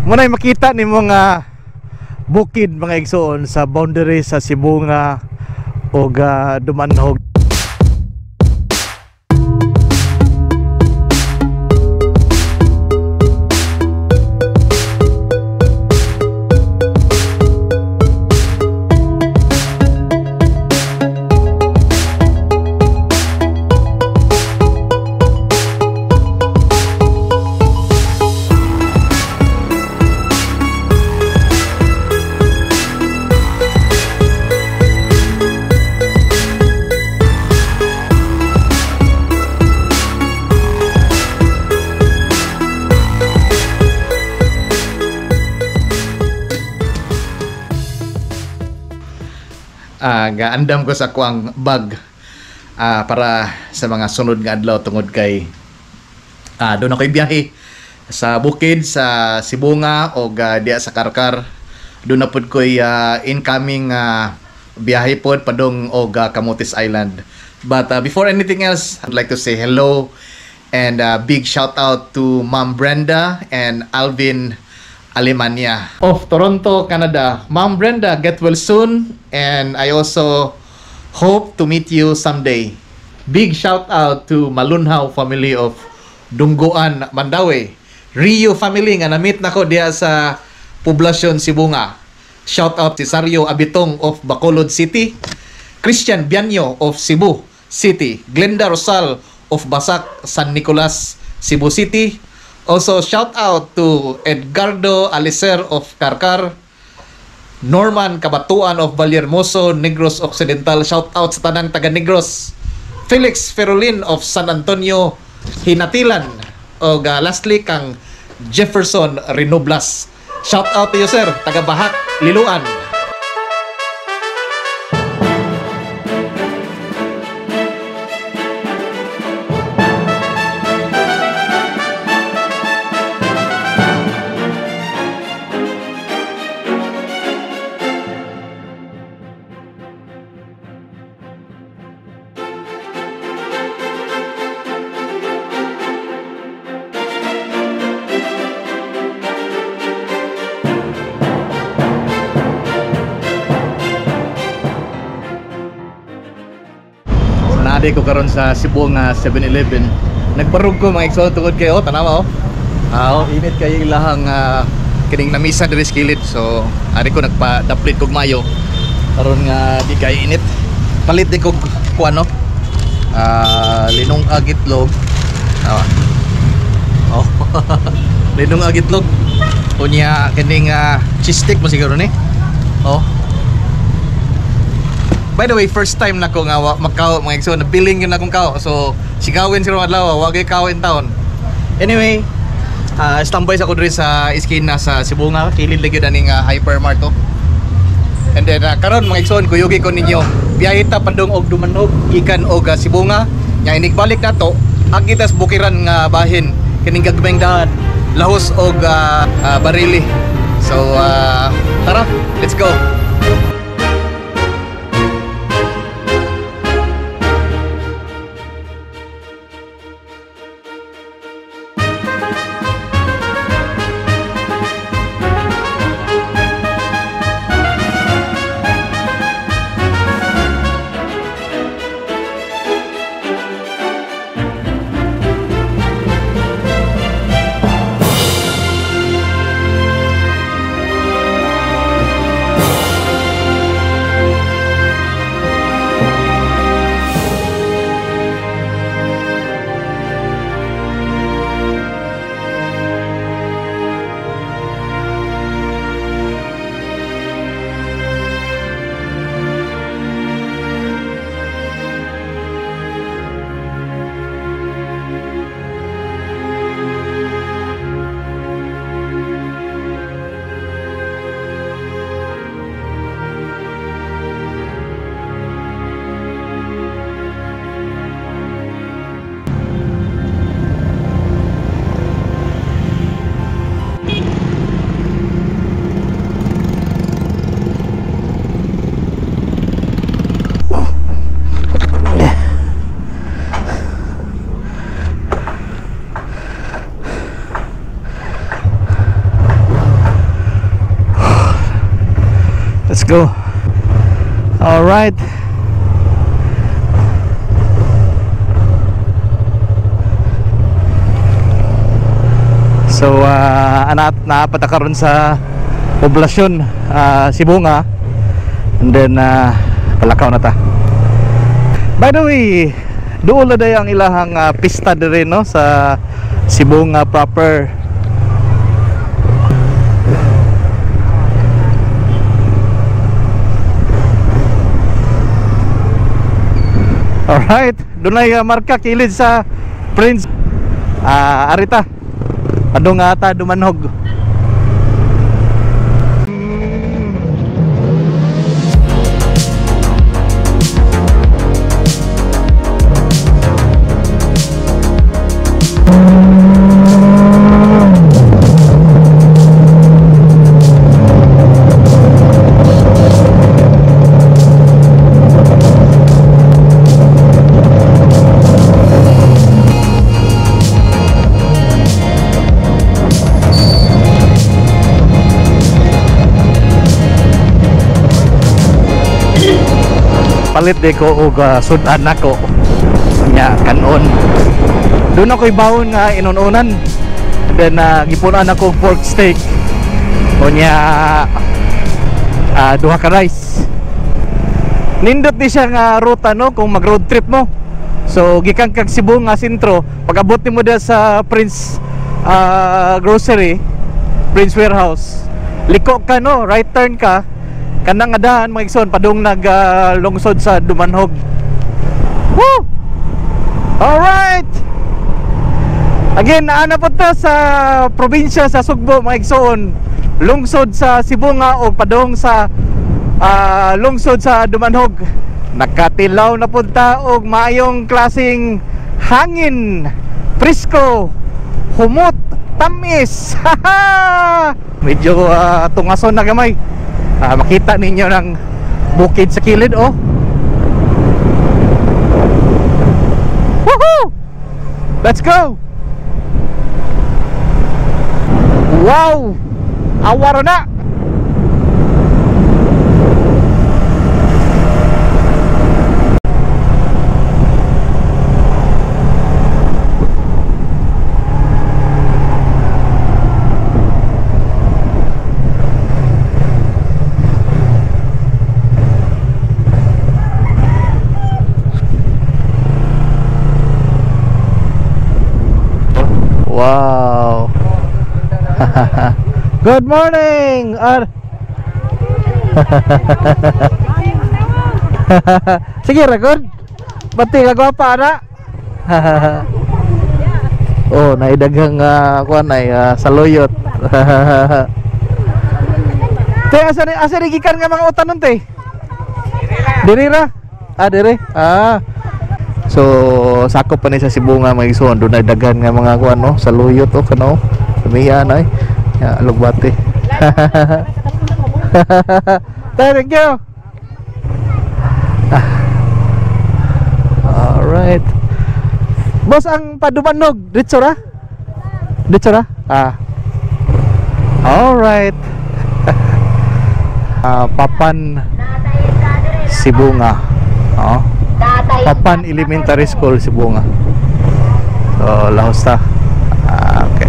Muna'y makita ni mga bukid mga igsoon sa boundary sa Cebu nga o Dumanhog. Gaandam ko sa kuang bag para sa mga sunod nga adlaw tungod kay doon ako'y biyahe sa bukid sa Cebu nga o diya sa Karkar. Doon na pud ko'y incoming biyahe pod padong og Camotes Island. But before anything else, I'd like to say hello and big shout out to Ma'am Brenda and Alvin Alemania of Toronto, Canada. Ma'am Brenda, get well soon, and I also hope to meet you someday. Big shout out to Malunhaw family of Dungguan, Mandawi. Rio family nga na-meet nako diya sa poblasyon Sibunga. Shout out si Sario Abitong of Bacolod City, Christian Bianyo of Cebu City, Glenda Rosal of Basak, San Nicolas, Cebu City. Also, shout out to Edgardo Alicer of Karkar, Norman Kabatuan of Vallehermoso, Negros Occidental. Shout out sa tanang taga Negros. Felix Ferolin of San Antonio, Hinatilan. O lastly, kang Jefferson Renoblas. Shout out to you, sir. Taga Bahak, Liluan. Nade ko karon sa Cebu nga 7-Eleven. Nagbarug ko mga igsoon tungod kay tanawa init kay ilahang kining namisa diri sa kilid. So ari ko nagpa-daplit kog mayo karon nga di kay init. Palit di kog kuano linong agitlog. Linong agitlog. Unya kining cheese stick mo siguro ni. By the way, first time na ko nga magkao mga igsoon, nabiling yun akong kao. So, sigawin sila adlaw, wag kao in town. Anyway, standby sa ko diri sa iskina sa Cebu nga, kilid lagi daning hypermart to. And then karon mga igsoon, kuyugi ko ninyo. Biyahe ta padung og Dumanhog, gikan og Cebu nga. Nya inigbalik nato, agitas bukiran nga bahin, kining gagmayng daan, lahos og barili. So, tara, let's go. go. All right. So naapat karon sa poblasyon Sibunga, and then palakaw na ta. By the way, doon na day ang ilahang pista dire no sa Sibunga proper. Alright, doon ay marka kilid sa Prince arita adong ata dumanhog. Palit di ko og sudan nako nya kanon. Doon ako'y bawon nga inununan. Then gipunan ako pork steak. O nya duha ka rice. Nindot di siya nga ruta no kung mag road trip mo. So gikan kag Cebu nga sentro, pag-abot nimo dia sa Prince grocery, Prince Warehouse. Liko ka no, right turn ka. Kanang adahan mga igsoon padung lungsod sa Dumanhog. Woo! Alright! Again, naana po to sa probinsya sa Sugbo mga igsoon. Lungsod sa Sibunga o padung sa lungsod sa Dumanhog. Nakatilaw na punta og maayong klaseng hangin, presko, humot, tamis. Medyo tungason na gamay. Makita ninyo ng bukid sa kilid oh. Woohoo! Let's go! Wow! Awaro na! Wow. Good morning. Sige ra good. Bati ka gwapa na. Oh, naidaghang kuan ay saluyot. Te asa ni gikan nga mga utanon te? Diri ra. Diri. So sakop pa ni sa Sibunga mga igsoon, doon ay daghan nga mga kuan no, saluyot o kano. Lumiyan ay. Ya lugbati. Thank you. Alright. Boss, ang Padumanog dito ra? Dito ra? Alright. Papan Sibunga. Papan Elementary School Sibunga. So lahos ta. Okay.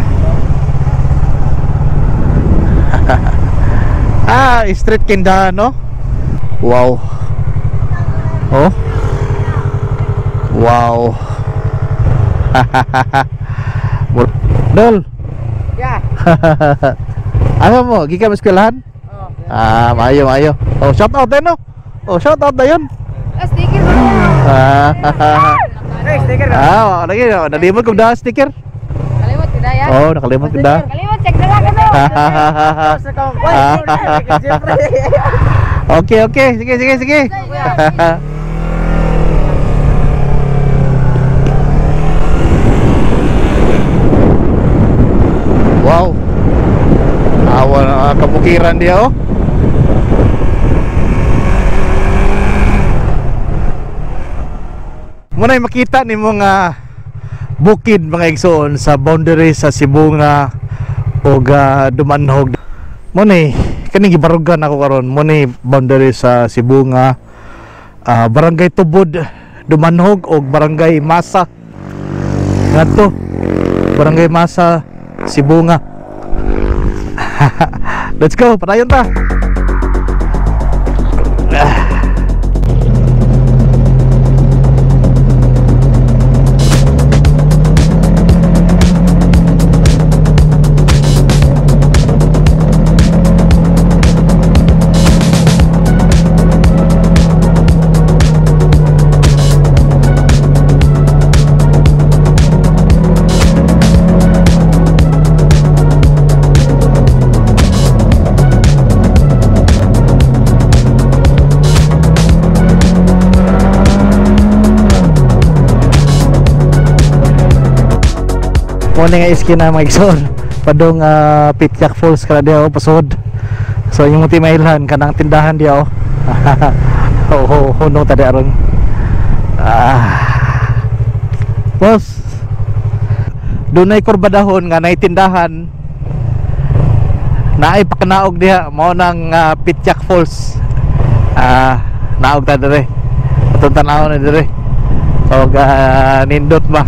Street kindahan no? Wow. Oh. Wow. Dol. Ya. Ano mo? Gikan mo eskwelahan? Oh. Maayo. Oh, shout out din no? Oh, shout out na yun. Sticker mo. Sticker ka. Lagi nalimot ko da sticker. Kalimot kita ya. Oh, nakalimot ko da. Kalimot check na lang ano. Okay. Sige. Wow. Awan kabukiran dia oh. Muna'y makita ni mga bukid mga igsoon sa boundary sa Sibunga o Dumanhog. Muna'y kani gibarugan ako karon mo ni boundary sa Sibunga, Barangay Tubod Dumanhog o Barangay Masa ngadto Barangay Masa Sibunga. Let's go, padayon ta. Muna nga iskina mga igsoon padong Pityak Falls kada diha pasod. So yung muti mailhan kanang tindahan diha huno tadi aron boss dunay kurbadahon nga nay tindahan naay pakanaog diha mao nang Pityak Falls. Naog ta dire atong tanaw na dire og nindot ba.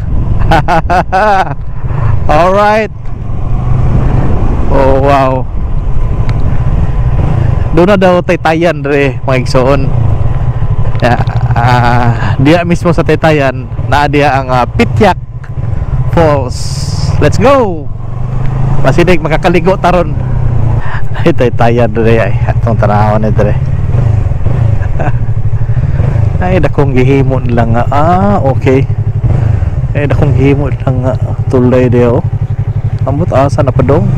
Alright. Oh wow. Doon na daw Taytayan re mga igsoon. Dia mismo sa Taytayan na dia ang Pityak Falls. Let's go. Masinig makakaligo taron. Ay Taytayan re ay atong tanawon ni dire. Ay dakong gihimo lang okay. Eh dakong gihimo lang tulay diyo. Ambot asa na padong.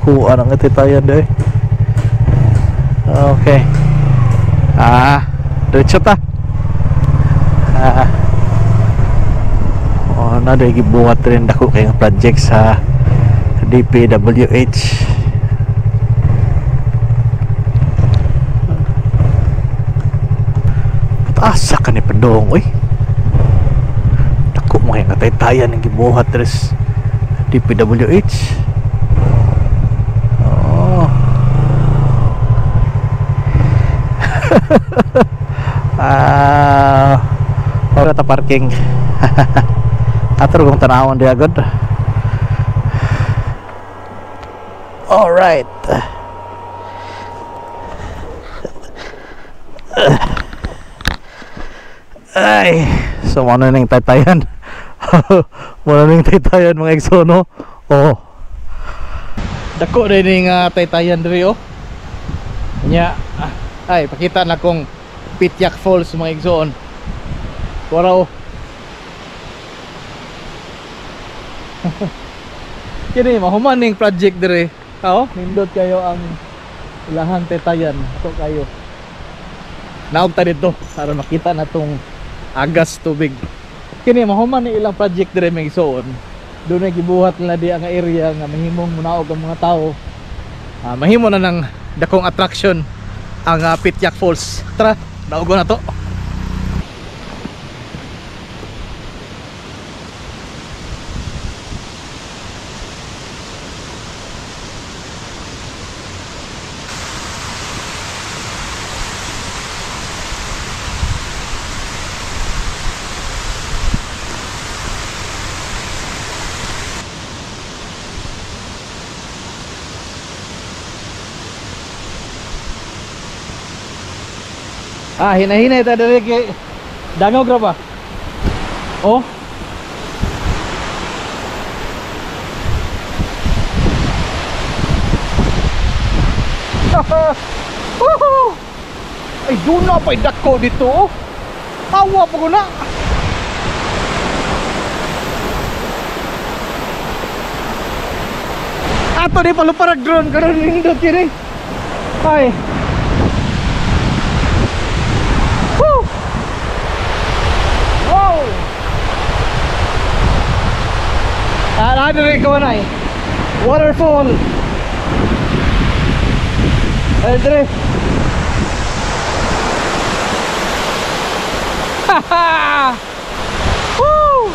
Kuha nang Taytayan deh. Okay. Diretso ta. Na day gibuhat rin dako kay project sa DPWH. Asa ka ni padong oy. Dako mo kay Taytayan ang gibuhat res DPWH. Ora ta parking. Atur kung tanawon dia agad. Alright. Ay, so ano ning Taytayan. Ano ning Taytayan mga igsono. Dako rin ning Taytayan diri oh. Nya ay pakita na kong Pityak Falls mga igsoon. Waraw. Kini mahuman ning project dire. Nindot kayo ang ilahang Taytayan. Ito kayo. Naog ta dito para makita na tong agas tubig. Kini mahuman ni ilang project dire mga igsoon. Doon ay gibuhat nila di ang area nga mahimong munaog ang mga tao. Mahimo na ng dakong attraction ang Pityak Falls. Tara, naugo na to. Hina-hina ito dari kay dangog ra ba? Oh. Ay doon na pa'y dako dito. Tawa pa ko na. Ato di paluparag drone karon nindot kini. Ay. Wow! Ano rin ko na waterfall. Ay, dire. Haha! Woo!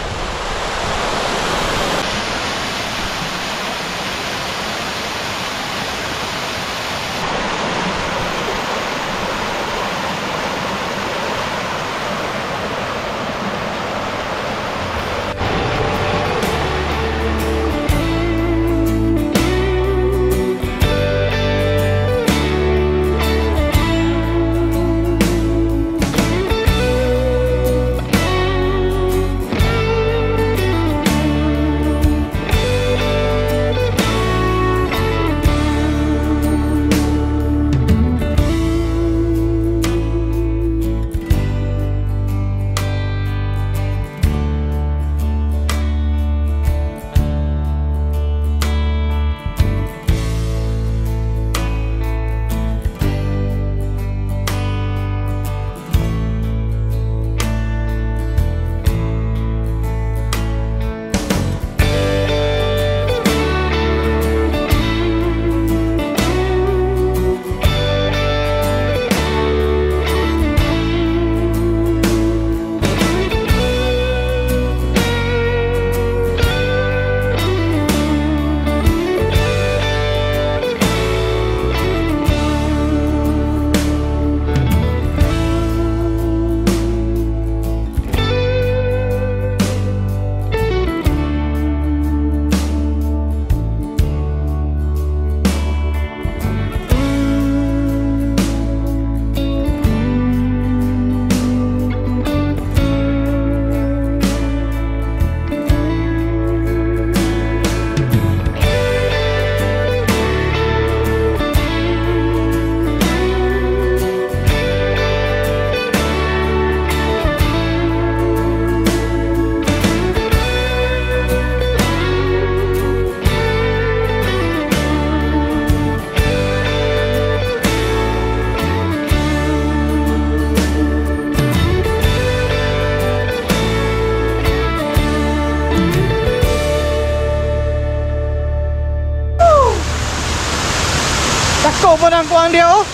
ang kuang dia oh.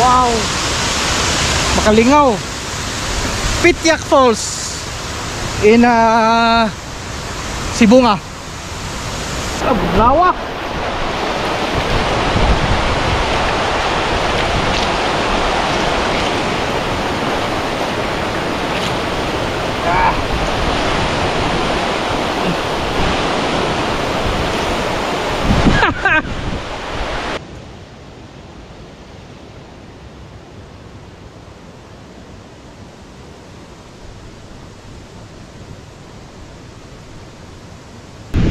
Wow. Makalingaw. Pityak Falls in Sibunga. Lawak.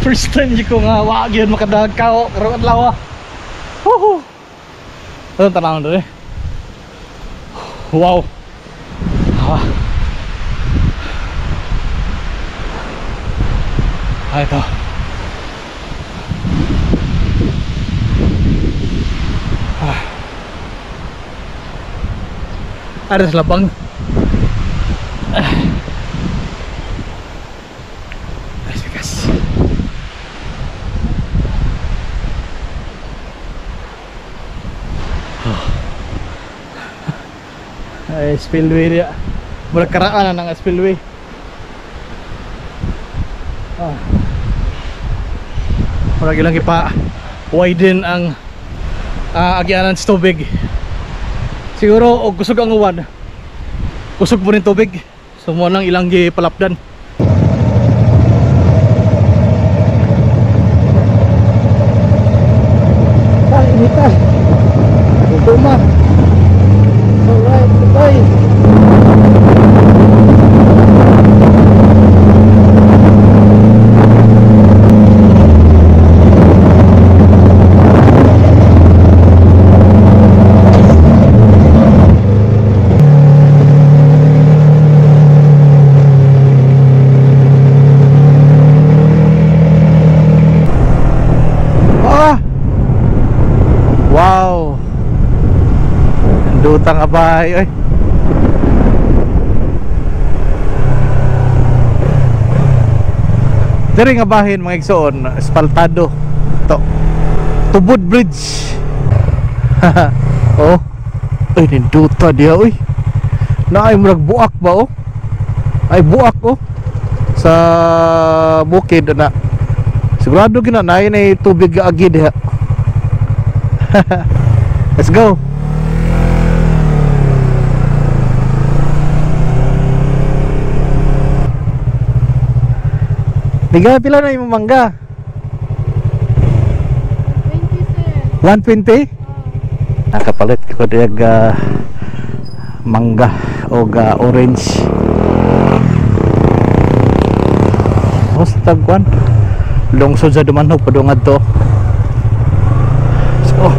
First time di ko nga wag yun makadagkaw karon adlaw. Woohoo. Ano tanawon dere? Wow. Ito. Ada sa labang. Ay, spillway dia. Berkeraan ng spillway. Lagi lang ipa widen ang agyanan sa tubig. Siguro og kusog ang uwan. Kusog mo rin tubig. So mo nang ilang gipalapdan. Inita. Tuma. Alright, bye. Wow. Dutang abay, oy. Diri nga bahin mga igsoon, espaltado. To. Tubod bridge. Oh. Ay, ninduta dia, oy. Na ay murag buak ba, oh? Ay buak, oh. Sa bukid na. Sigurado gina na ay tubig agi diha. Let's go. Tiga pila na yung mangga? 20 sir. 120? Nakapalit ko diag mangga o orange. Basta kwan. Lungsod sa Dumanhog padungad to. So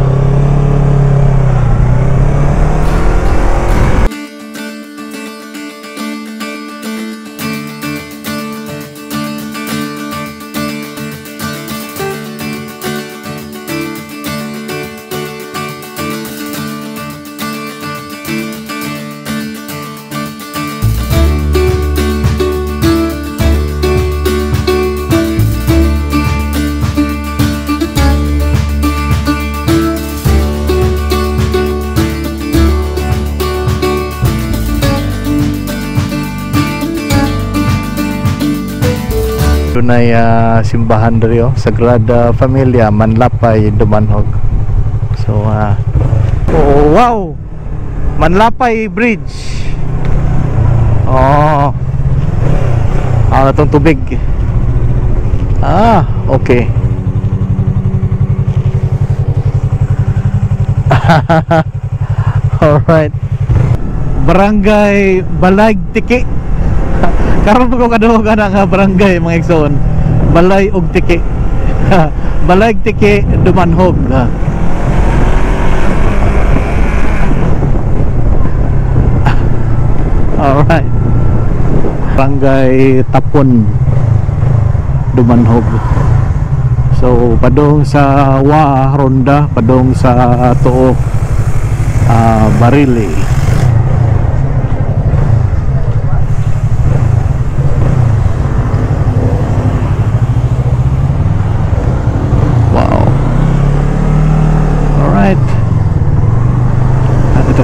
dunay simbahan diri oh, Sagrada Familia Manlapay Dumanhog. So oh wow, Manlapay Bridge. Oh, itong tubig. Okay. Alright. Barangay Balag Tiki. Karon ko kadugan nga barangay mga igsoon. Balay og Tiki. Balay Tiki Dumanhog. Alright. Barangay Tapon Dumanhog. So padong sa Ronda, padong sa Tuo Barili.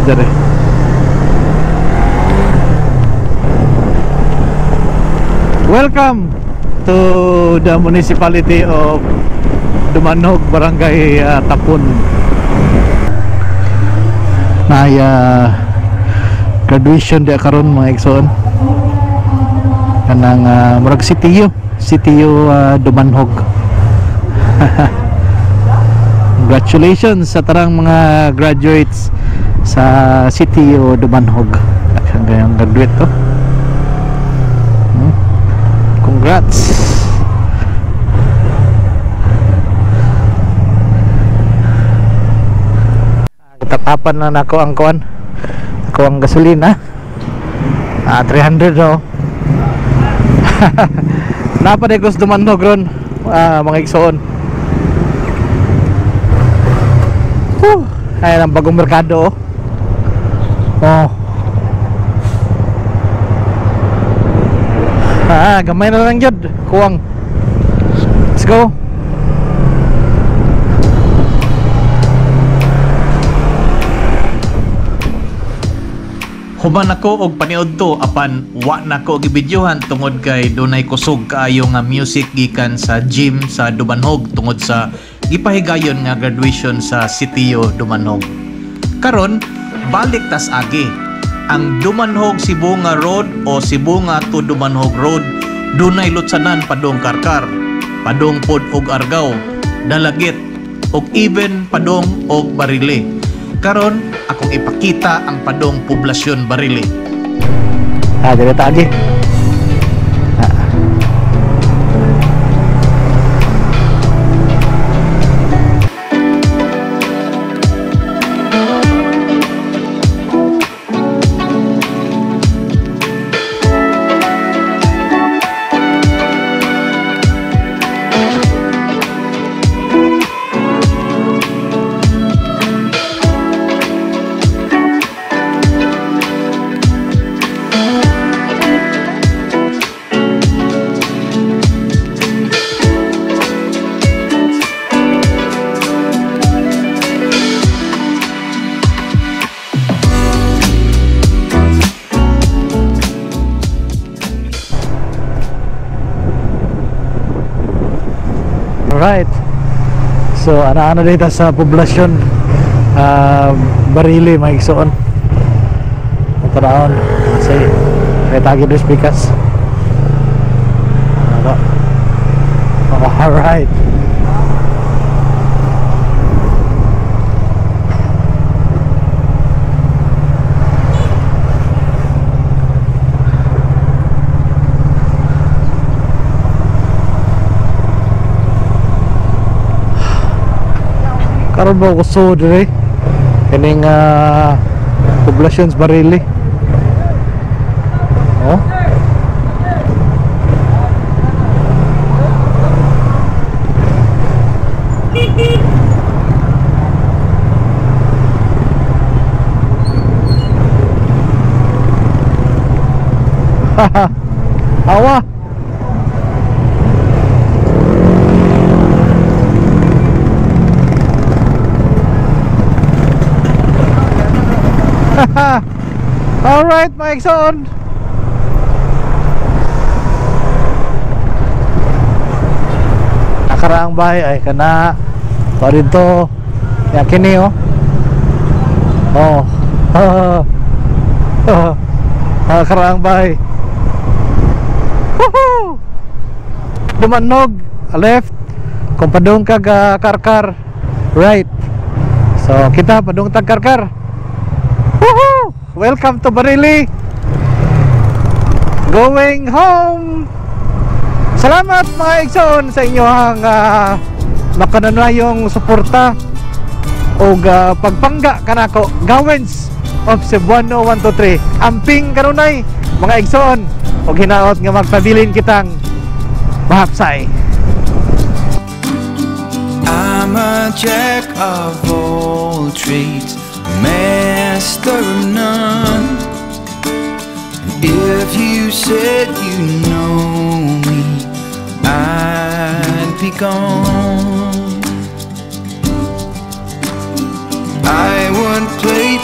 Dari. Welcome to the municipality of Dumanog, Barangay Tapon. Graduation dia karon mga igsoon. Kanang murag CTU Dumanog. Congratulations sa tarang mga graduates sa CTU Dumanog. Hanggang graduate to. Congrats. Tatapan na nako ang kuan. Ako ang gasolina. 300 no. Napaday ko sa Dumanog ron, mga igsoon. Ayan ang bagong merkado. Gamay na lang yun. Kuwang. Let's go. Human ako og paniod to apan wa nako gibidyohan tungod kay dunay kusog kaayo nga music gikan sa gym sa Dumanog tungod sa gipahigayon nga graduation sa CTU Dumanog. Karon balik tas agi ang Dumanog Sibunga Road o Sibunga to Dumanog Road dunay lutsanan padong Karkar, padong pod og Argao, Dalagit og even padong og Barile. Karon akong ipakita ang padong poblasyon Barile. Dire ta agi. Alright. So ana-ana dito sa poblasyon Barile mga igsoon. Taraon say kay tagi dos pikas. Alright. Karon ba gusto dire kining poblasyon sa Barile. Awa. Alright, mga igsoon. Nakaraang bahay ay kana pa dito. Yakin niyo. Nakaraang bahay. Woohoo! Dumanog left. Kung padung kag Karkar right. So kita padung tag Karkar. Woohoo! Welcome to Barile. Going home. Salamat mga igsoon sa inyong makananayong suporta o pagpangga kanako Gawens of Cebuano 123. Amping kanunay mga igsoon o hinaot nga magpabilin kitang mahapsay. I'm a jack of all trades, master of none. And if you said you know me, I'd be gone. I would play